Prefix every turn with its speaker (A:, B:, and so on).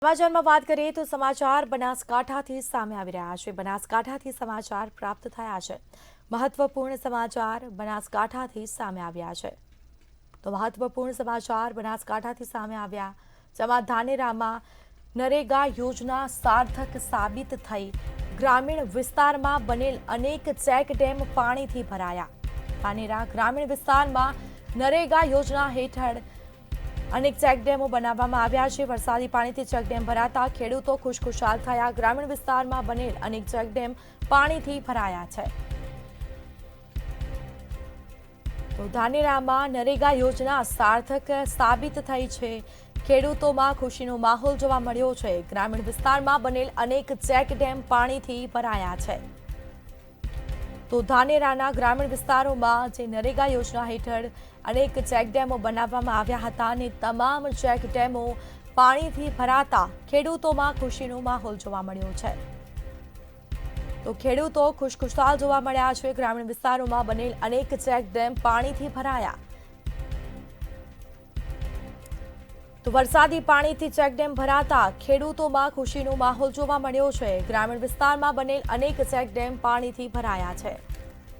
A: સમાચારમાં વાત કરીએ તો સમાચાર બનાસકાંઠાથી સામે આવી રહ્યા છે। બનાસકાંઠાથી સમાચાર પ્રાપ્ત થયા છે। મહત્વપૂર્ણ સમાચાર બનાસકાંઠાથી સામે આવ્યા છે। તો મહત્વપૂર્ણ સમાચાર બનાસકાંઠાથી સામે આવ્યા, જેમાં ધાનેરામાં નરેગા યોજના સાર્થક સાબિત થઈ। ગ્રામીણ વિસ્તારમાં બનેલ અનેક ચેકડેમ પાણીથી ભરાયા। ધાનેરા ગ્રામીણ વિસ્તારમાં નરેગા યોજના હેઠળ અનેક ચેકડેમો બનાવવામાં આવ્યા છે। વરસાદી પાણીથી ચેકડેમ ભરાતા ખેડૂતો ખુશખુશાલ થયા। ગ્રામીણ વિસ્તારમાં બનેલ અનેક ચેકડેમ પાણીથી ભરાયા છે। તો ધાનેરામાં નરેગા યોજના સાર્થક સાબિત થઈ છે। ખેડૂતોમાં ખુશીનો માહોલ જોવા મળ્યો છે। ગ્રામીણ વિસ્તારમાં બનેલ અનેક ચેકડેમ પાણીથી ભરાયા છે। તો ધાનેરાના ગ્રામીણ વિસ્તારોમાં જે નરેગા યોજના હેઠળ અનેક ચેકડેમો બનાવવામાં આવ્યા હતા અને તમામ ચેકડેમો પાણીથી ભરાતા ખેડૂતોમાં ખુશીનો માહોલ જોવા મળ્યો છે। તો ખેડૂતો ખુશખુશાલ જોવા મળ્યા છે। ગ્રામીણ વિસ્તારોમાં બનેલ અનેક ચેકડેમ પાણીથી ભરાયા। તો વરસાદી પાણીથી ચેકડેમ ભરાતા ખેડૂતોમાં ખુશીનો માહોલ જોવા મળ્યો છે। ગ્રામીણ વિસ્તારમાં બનેલ અનેક ચેકડેમ પાણીથી ભરાયા છે।